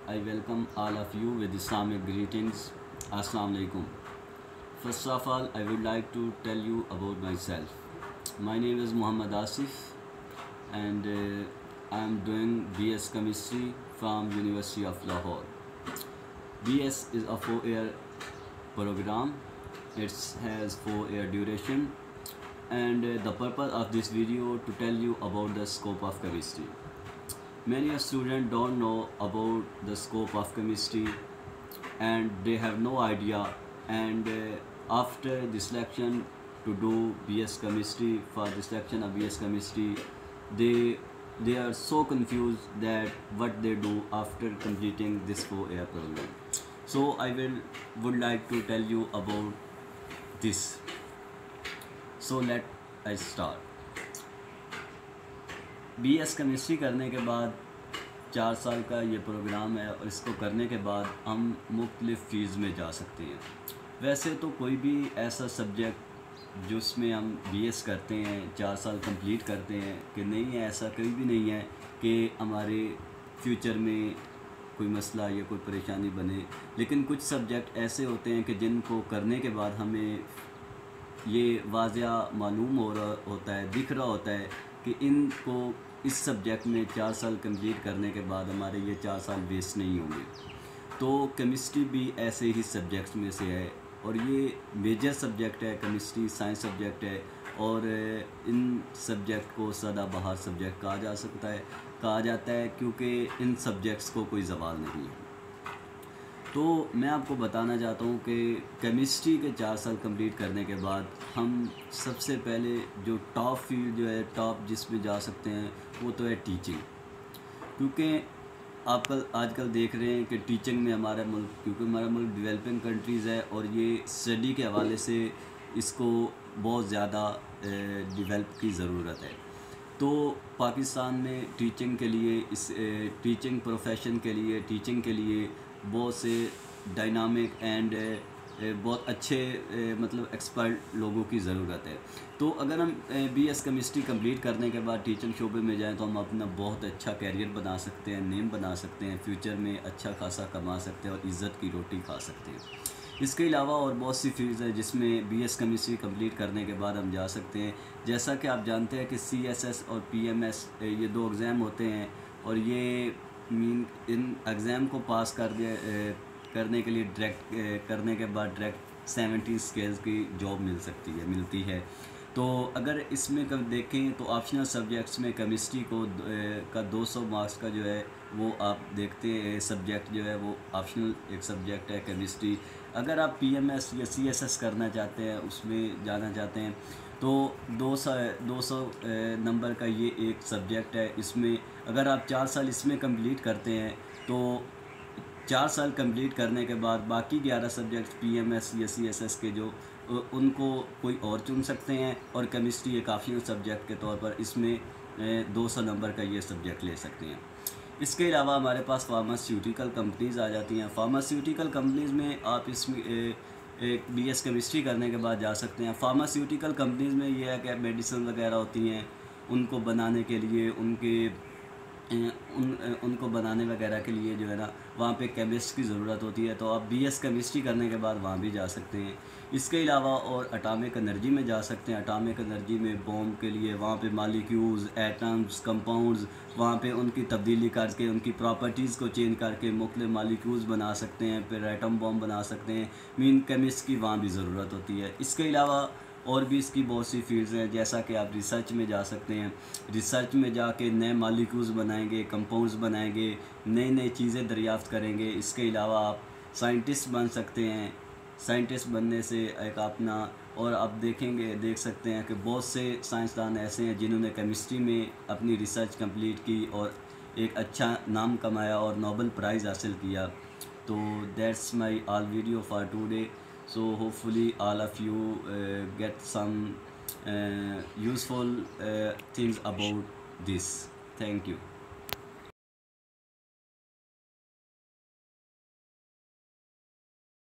I welcome all of you with Islamic greetings. Assalamu alaikum. First of all, I would like to tell you about myself. My name is Muhammad Asif, and I am doing BS Chemistry from University of Lahore. BS is a 4-year program. It has 4-year duration, and the purpose of this video to tell you about the scope of chemistry. Many students don't know about the scope of chemistry and they have no idea, and after the selection to do BS chemistry, for the selection of BS chemistry, they are so confused that what they do after completing this 4-year program. So I would like to tell you about this. So let I start. BS chemistry करने के बाद 4 साल का ये programme है और इसको करने के बाद हम मुख्तलिफ़ फ़ील्ड में जा सकते हैं। वैसे तो कोई भी ऐसा सब्जेक्ट जिसमें हम BS करते हैं 4 साल कंप्लीट करते हैं कि नहीं है, ऐसा कहीं भी नहीं है कि हमारे फ्यूचर में कोई मसला या कोई परेशानी बने। लेकिन कुछ सब्जेक्ट ऐसे होते हैं कि जिनको करने के बाद हमें ये वाज़िया मालूम होता है, दिख रहा होता है कि इनको इस सब्जेक्ट में 4 साल कंप्लीट करने के बाद हमारे ये 4 साल वेस्ट नहीं होंगे। तो केमिस्ट्री भी ऐसे ही सब्जेक्ट्स में से है और ये मेजर सब्जेक्ट है, केमिस्ट्री साइंस सब्जेक्ट है और इन सब्जेक्ट को सदाबहार सब्जेक्ट कहा जाता है क्योंकि इन सब्जेक्ट्स को कोई ज़वाल नहीं है। तो मैं आपको बताना चाहता हूँ कि केमिस्ट्री के 4 साल कंप्लीट करने के बाद हम सबसे पहले जो टॉप फील्ड जो है, टॉप जिसमें जा सकते हैं वो तो है टीचिंग। क्योंकि आप आजकल देख रहे हैं कि टीचिंग में हमारा मुल्क, क्योंकि हमारा मुल्क डेवलपिंग कंट्रीज़ है और ये स्टडी के हवाले से इसको बहुत ज़्यादा डेवलप की ज़रूरत है। तो पाकिस्तान में टीचिंग के लिए, इस टीचिंग प्रोफेशन के लिए, टीचिंग के लिए बहुत से डायनामिक एंड बहुत अच्छे मतलब एक्सपर्ट लोगों की ज़रूरत है। तो अगर हम BS केमिस्ट्री कंप्लीट करने के बाद टीचिंग शोबे में जाएं तो हम अपना बहुत अच्छा कैरियर बना सकते हैं, नेम बना सकते हैं, फ्यूचर में अच्छा खासा कमा सकते हैं और इज़्ज़त की रोटी खा सकते हैं। इसके अलावा और बहुत सी फील्ड्स हैं जिसमें BS केमिस्ट्री कंप्लीट करने के बाद हम जा सकते हैं। जैसा कि आप जानते हैं कि CSS और PMS ये 2 एग्ज़ाम होते हैं और ये इन एग्ज़ाम को पास करने के लिए करने के बाद डायरेक्ट 70 स्केल्स की जॉब मिलती है। तो अगर इसमें कब देखें तो ऑप्शनल सब्जेक्ट्स में केमिस्ट्री का 200 मार्क्स का जो है वो आप देखते हैं सब्जेक्ट जो है वो ऑप्शनल एक सब्जेक्ट है केमिस्ट्री। अगर आप PMS या CSS करना चाहते हैं, उसमें जाना चाहते हैं तो 200 नंबर का ये एक सब्जेक्ट है। इसमें अगर आप 4 साल इसमें कंप्लीट करते हैं तो 4 साल कंप्लीट करने के बाद बाकी 11 सब्जेक्ट्स PMS या CSS के जो उनको कोई और चुन सकते हैं और केमिस्ट्री एक ऑप्शनल सब्जेक्ट के तौर पर इसमें 200 नंबर का ये सब्जेक्ट ले सकते हैं। इसके अलावा हमारे पास फार्मास्यूटिकल कंपनीज़ आ जाती हैं। फार्मास्यूटिकल कंपनीज़ में आप इसमें एक BS केमिस्ट्री करने के बाद जा सकते हैं। फार्मास्यूटिकल कंपनीज़ में ये है कि मेडिसिन वगैरह होती हैं, उनको बनाने के लिए उनको बनाने वगैरह के लिए जो है ना वहाँ पे केमिस्ट की ज़रूरत होती है। तो आप BS केमिस्ट्री करने के बाद वहाँ भी जा सकते हैं। इसके अलावा और एटॉमिक एनर्जी में जा सकते हैं। एटॉमिक एनर्जी में बॉम्ब के लिए वहाँ पे मॉलिक्यूल्स, एटम्स, कंपाउंड्स, वहाँ पे उनकी तब्दीली करके उनकी प्रॉपर्टीज़ को चेंज करके मुख्तलिफ मॉलिक्यूल्स बना सकते हैं, फिर एटम बॉम्ब बना सकते हैं। मीन केमिस्ट की वहाँ भी ज़रूरत होती है। इसके अलावा और भी इसकी बहुत सी फील्ड्स हैं, जैसा कि आप रिसर्च में जा सकते हैं। रिसर्च में जाके नए मॉलिक्यूल्स बनाएंगे, कंपाउंड्स बनाएंगे, नई नई चीज़ें दरियाफ़्त करेंगे। इसके अलावा आप साइंटिस्ट बन सकते हैं। साइंटिस्ट बनने से एक अपना, और आप देख सकते हैं कि बहुत से साइंसदान ऐसे हैं जिन्होंने केमिस्ट्री में अपनी रिसर्च कंप्लीट की और एक अच्छा नाम कमाया और नोबेल प्राइज़ हासिल किया। तो that's my all video for today. So hopefully all of you get some useful things about this. Thank you.